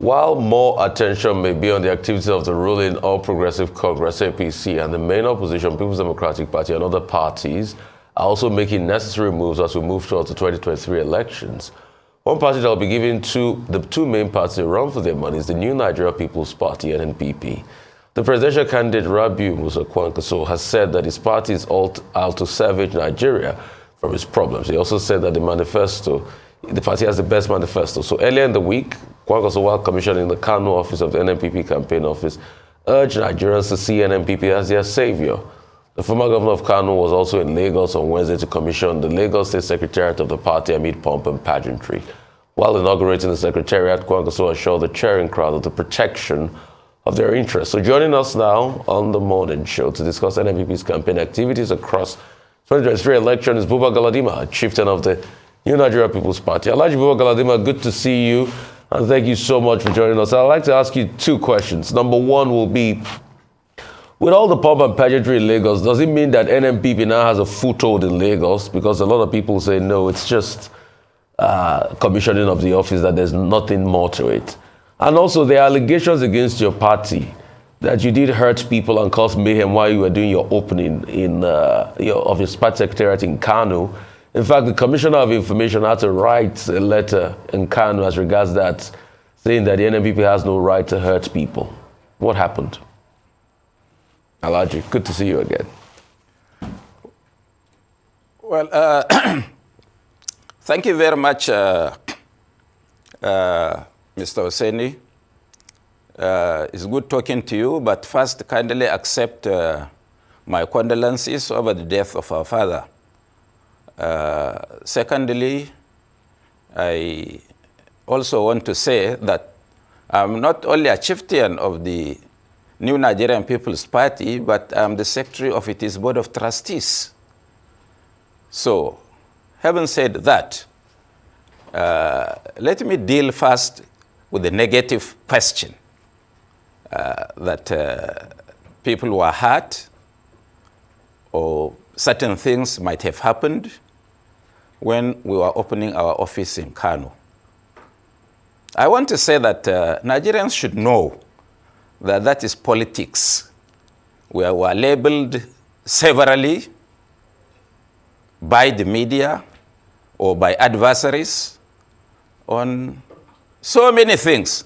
While more attention may be on the activities of the ruling All Progressive Congress, APC, and the main opposition, People's Democratic Party, and other parties are also making necessary moves as we move towards the 2023 elections. One party that will be giving the two main parties a run for their money is the New Nigeria People's Party, NNPP. The presidential candidate Rabiu Musa Kwankwaso has said that his party is out to salvage Nigeria from its problems. He also said that the party has the best manifesto. So earlier in the week, Kwankwaso, while commissioning the Kano office of the NNPP campaign office, urged Nigerians to see NNPP as their savior. The former governor of Kano was also in Lagos on Wednesday to commission the Lagos State Secretariat of the party amid pomp and pageantry. While inaugurating the secretariat, Kwankwaso assured the cheering crowd of the protection of their interests. So joining us now on the morning show to discuss NNPP's campaign activities across 2023 election is Buba Galadima, chieftain of the New Nigeria People's Party. Alhaji Buba Galadima, good to see you, and thank you so much for joining us. I'd like to ask you two questions. Number one will be, with all the pomp and pageantry in Lagos, does it mean that NNPP now has a foothold in Lagos? Because a lot of people say, no, it's just commissioning of the office, that there's nothing more to it. And also, there are allegations against your party that you did hurt people and cause mayhem while you were doing your opening of your party secretariat in Kano. In fact, the Commissioner of Information had to write a letter in Kano as regards that, saying that the NNPP has no right to hurt people. What happened? Alhaji, good to see you again. Well, thank you very much, Mr. Hosseini. It's good talking to you, but first kindly accept my condolences over the death of our father. Secondly, I also want to say that I'm not only a chieftain of the New Nigerian People's Party, but I'm the secretary of its Board of Trustees. So, having said that, let me deal first with the negative question that people were hurt or certain things might have happened when we were opening our office in Kano. I want to say that Nigerians should know that that is politics. We were labeled severally by the media or by adversaries on so many things.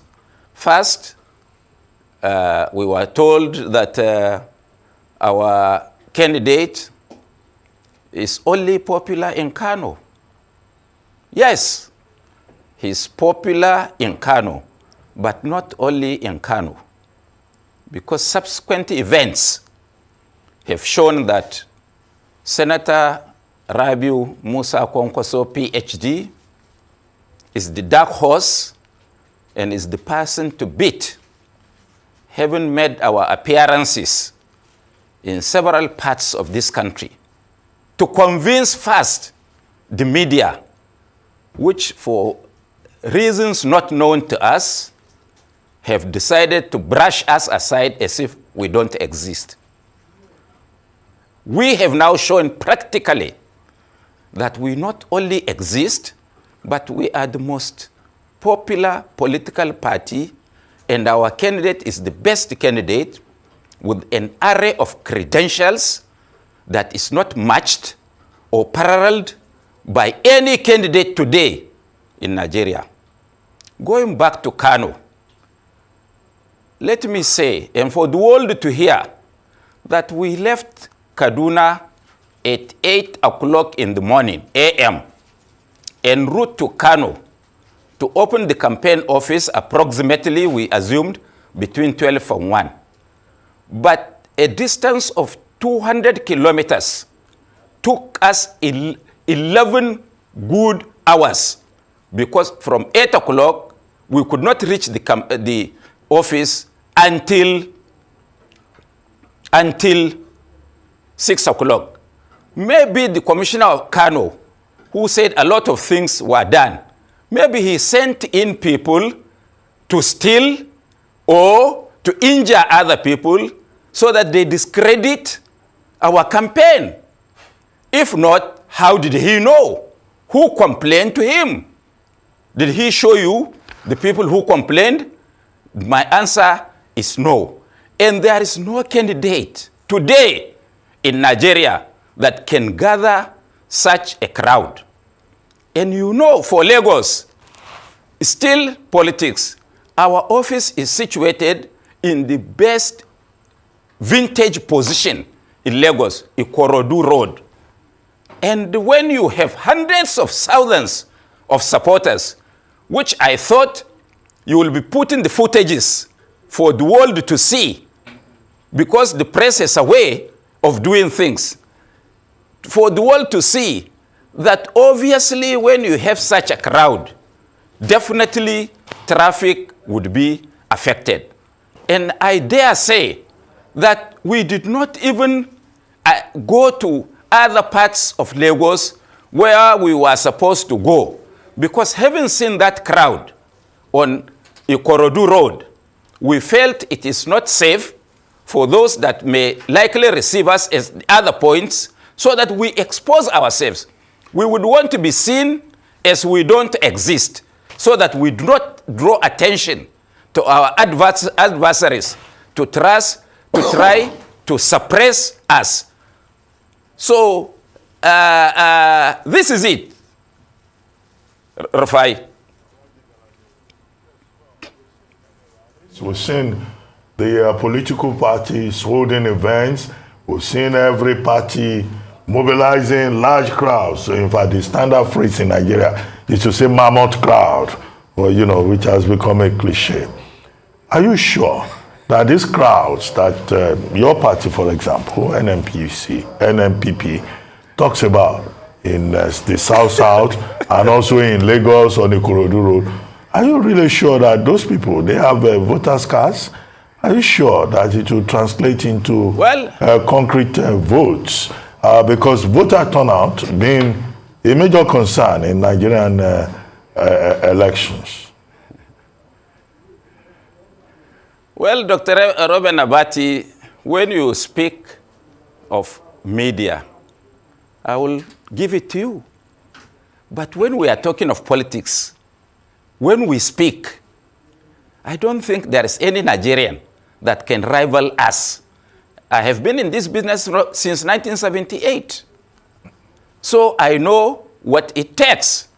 First, we were told that our candidate is only popular in Kano. Yes, he's popular in Kano, but not only in Kano, because subsequent events have shown that Senator Rabiu Musa Kwankwaso, PhD, is the dark horse and is the person to beat, having made our appearances in several parts of this country to convince first the media, which for reasons not known to us, have decided to brush us aside as if we don't exist. We have now shown practically that we not only exist, but we are the most popular political party, and our candidate is the best candidate with an array of credentials that is not matched or paralleled by any candidate today in Nigeria. Going back to Kano, let me say, and for the world to hear, that we left Kaduna at 8 o'clock in the morning, a.m., en route to Kano to open the campaign office approximately, we assumed, between 12 and 1. But a distance of 200 kilometers took us 11 good hours, because from 8 o'clock, we could not reach the office until 6 o'clock. Maybe the commissioner of Kano, who said a lot of things were done, maybe he sent in people to steal or to injure other people so that they discredit our campaign. If not, how did he know? Who complained to him? Did he show you the people who complained? My answer is no. And there is no candidate today in Nigeria that can gather such a crowd. And you know, for Lagos, still politics, our office is situated in the best vintage position in Lagos, Ikorodu Road. And when you have hundreds of thousands of supporters, which I thought you will be putting the footages for the world to see, because the press has a way of doing things, for the world to see that obviously when you have such a crowd, definitely traffic would be affected. And I dare say that we did not even go to other parts of Lagos where we were supposed to go, because having seen that crowd on Ikorodu Road, we felt it is not safe for those that may likely receive us as other points, so that we expose ourselves. We would want to be seen as we don't exist, so that we do not draw attention to our adversaries to try to suppress us. So this is it, Rafai. We've seen the political parties holding events. We've seen every party mobilizing large crowds. So in fact, the standard phrase in Nigeria is to say mammoth crowd, or, you know, which has become a cliche. Are you sure that these crowds that your party, for example, NNPP, talks about in the South and also in Lagos on the Ikorodu Road, are you really sure that those people, they have voters' cards? Are you sure that it will translate into concrete votes? Because voter turnout being a major concern in Nigerian elections. Well, Dr. Robin Abati, when you speak of media, I will give it to you. But when we are talking of politics, when we speak, I don't think there is any Nigerian that can rival us. I have been in this business since 1978. So I know what it takes.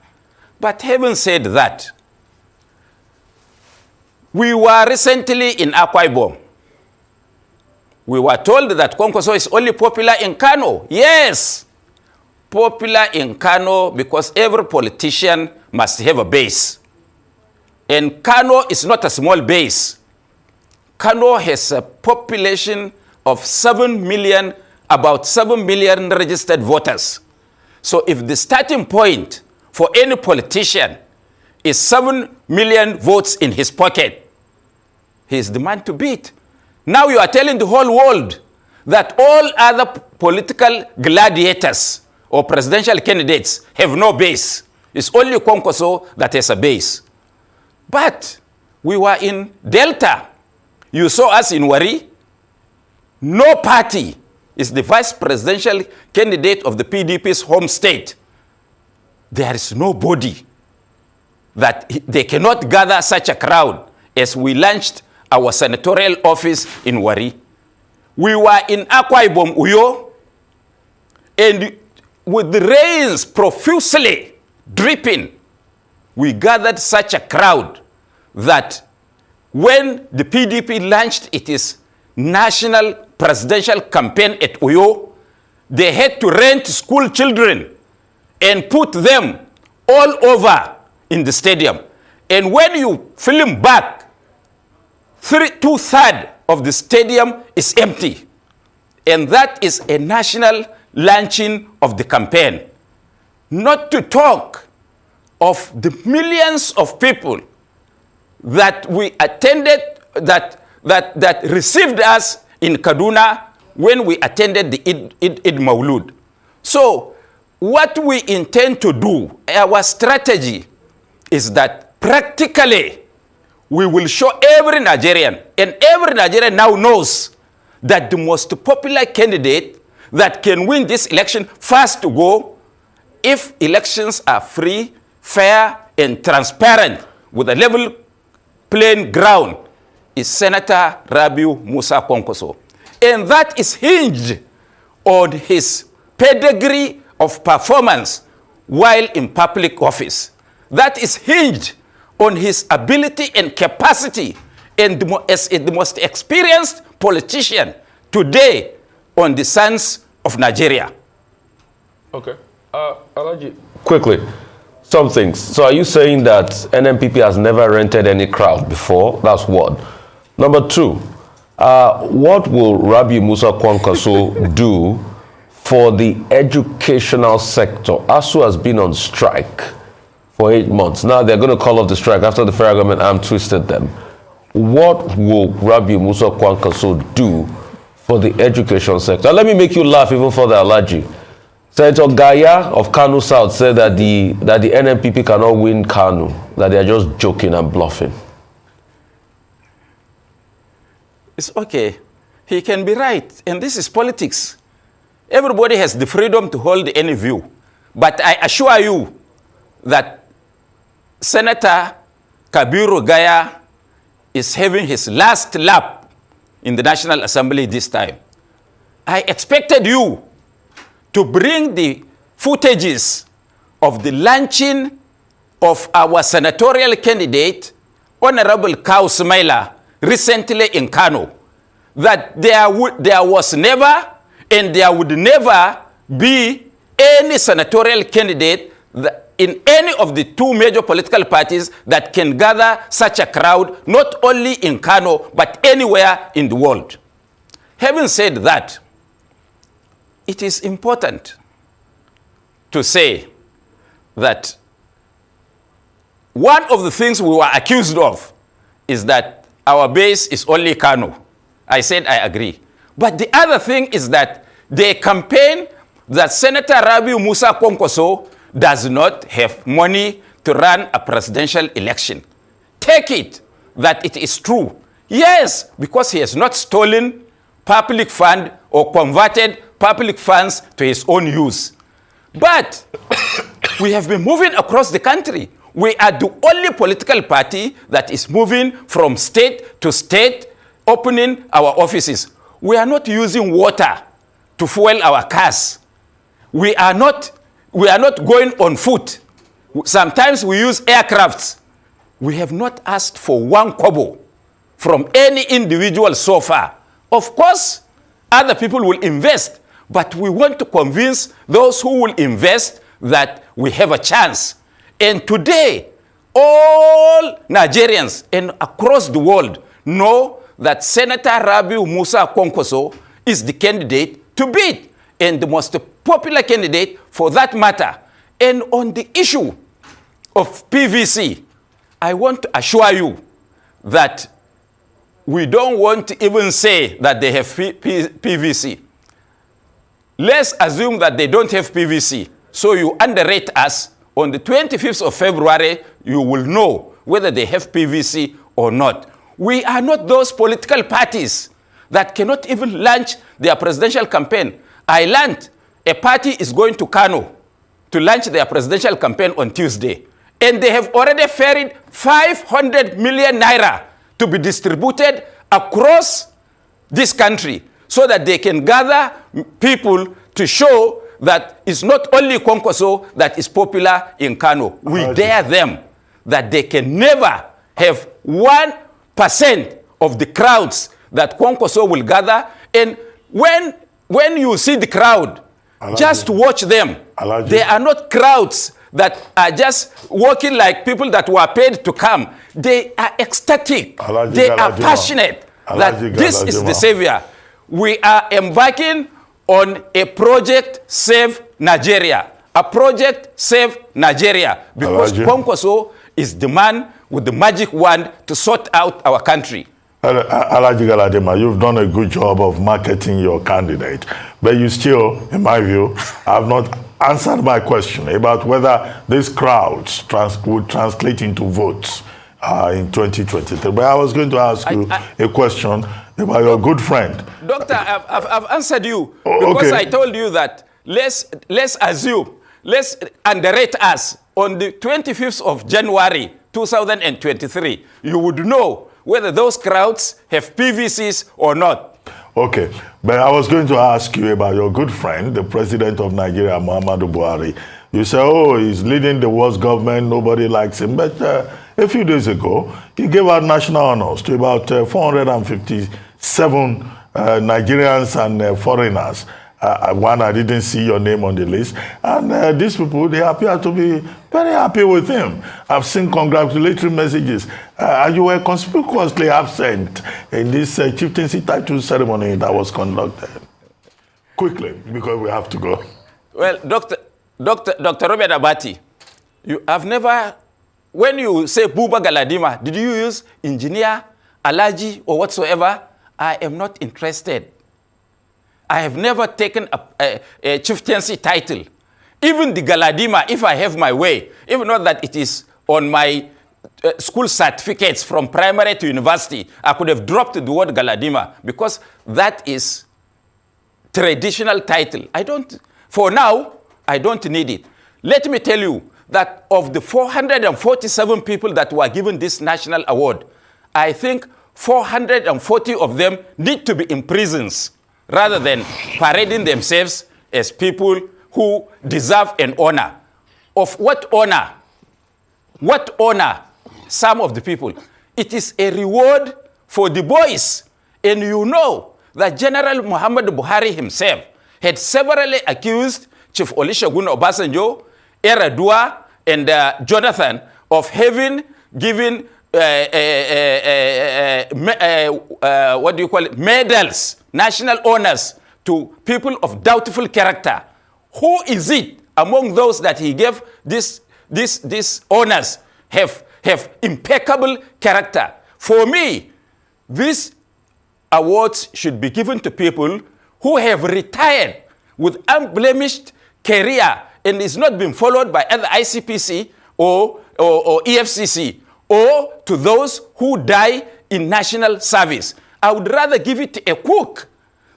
But having said that, we were recently in Akwa Ibom. We were told that Kwankwaso is only popular in Kano. Yes, popular in Kano because every politician must have a base. And Kano is not a small base. Kano has a population of 7 million, about 7 million registered voters. So if the starting point for any politician is 7 million votes in his pocket, he is the man to beat. Now you are telling the whole world that all other political gladiators or presidential candidates have no base. It's only Kwankwaso that has a base. But we were in Delta. You saw us in Wari. No party is the vice presidential candidate of the PDP's home state. There is nobody that they cannot gather such a crowd as we launched our senatorial office in Wari. We were in Akwa Ibom, Uyo, and with the rains profusely dripping, we gathered such a crowd that when the PDP launched its national presidential campaign at Uyo, they had to rent school children and put them all over in the stadium. And when you film back, 2/3 of the stadium is empty. And that is a national launching of the campaign. Not to talk of the millions of people that we attended, that received us in Kaduna when we attended the Eid Maulud. So what we intend to do, our strategy is that practically we will show every Nigerian, and every Nigerian now knows that the most popular candidate that can win this election first to go, if elections are free, fair, and transparent with a level playing ground, is Senator Rabiu Musa Kwankwaso. And that is hinged on his pedigree of performance while in public office. That is hinged on his ability and capacity and as the most experienced politician today on the sands of Nigeria. Okay. Alaji, quickly, some things. So are you saying that NNPP has never rented any crowd before? That's one. Number two, what will Rabiu Musa Kwankwaso do for the educational sector? ASU has been on strike for 8 months. Now they're going to call off the strike after the federal government arm twisted them. What will Rabiu Musa Kwankwaso do for the education sector? Let me make you laugh even further, Alaji. Senator Gaya of Kano South said that the NNPP cannot win Kano, that they are just joking and bluffing. It's okay. He can be right. And this is politics. Everybody has the freedom to hold any view. But I assure you that Senator Kabiru Gaya is having his last lap in the National Assembly this time. I expected you to bring the footages of the launching of our senatorial candidate, Honorable Kau Smaila, recently in Kano, that there was never and there would never be any senatorial candidate in any of the two major political parties that can gather such a crowd, not only in Kano, but anywhere in the world. Having said that, it is important to say that one of the things we were accused of is that our base is only Kano. I said I agree. But the other thing is that they campaign that Senator Rabiu Musa Kwankwaso does not have money to run a presidential election. Take it that it is true. Yes, because he has not stolen public fund or converted public funds to his own use. But we have been moving across the country. We are the only political party that is moving from state to state, opening our offices. We are not using water to fuel our cars. We are not going on foot. Sometimes we use aircrafts. We have not asked for one kobo from any individual so far. Of course, other people will invest, but we want to convince those who will invest that we have a chance. And today, all Nigerians and across the world know that Senator Rabiu Musa Kwankwaso is the candidate to beat and the most popular candidate for that matter. And on the issue of PVC, I want to assure you that we don't want to even say that they have PVC. Let's assume that they don't have PVC. So you underrate us. On the 25th of February, you will know whether they have PVC or not. We are not those political parties that cannot even launch their presidential campaign. I learned a party is going to Kano to launch their presidential campaign on Tuesday. And they have already ferried 500 million naira to be distributed across this country so that they can gather people to show that it's not only Kwankwaso that is popular in Kano. We dare them that they can never have 1% of the crowds that Kwankwaso will gather. And when you see the crowd, just watch them. They are not crowds that are just walking like people that were paid to come. They are ecstatic. They are passionate that this is the savior. We are embarking on a project Save Nigeria. A project Save Nigeria. Because Kwankwaso is the man with the magic wand to sort out our country. Alaji Galadima, you've done a good job of marketing your candidate. But you still, in my view, have not answered my question about whether these crowds would translate into votes in 2023. But I was going to ask you a question about your good friend. Doctor, I've answered you because I told you that let's assume, let's underrate us. On the 25th of January 2023, you would know whether those crowds have PVCs or not. Okay, but I was going to ask you about your good friend, the president of Nigeria, Muhammadu Buhari. You say, oh, he's leading the worst government, nobody likes him. But a few days ago, he gave out national honors to about 457 Nigerians and foreigners. One, I didn't see your name on the list. And these people, they appear to be very happy with him. I've seen congratulatory messages. And you were conspicuously absent in this chieftaincy title ceremony that was conducted. Quickly, because we have to go. Well, Dr. Robert Abati, you have never, when you say Buba Galadima, did you use engineer, Alaji, or whatsoever? I am not interested. I have never taken a chieftaincy title. Even the Galadima, if I have my way, even though that it is on my school certificates from primary to university, I could have dropped the word Galadima because that is traditional title. For now, I don't need it. Let me tell you that of the 447 people that were given this national award, I think 440 of them need to be in prisons rather than parading themselves as people who deserve an honor. Of what honor? What honor? Some of the people. It is a reward for the boys. And you know that General Muhammad Buhari himself had severally accused Chief Olusegun Obasanjo, Eradua, and Jonathan of having given medals, national honors to people of doubtful character. Who is it among those that he gave these honors have impeccable character? For me, these awards should be given to people who have retired with unblemished career and is not being followed by either ICPC or EFCC, or to those who die in national service. I would rather give it to a cook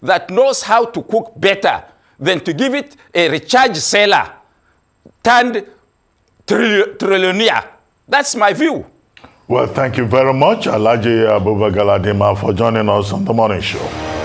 that knows how to cook better than to give it a recharge seller turned trillionaire. That's my view. Well, thank you very much, Alhaji Buba Galadima, for joining us on The Morning Show.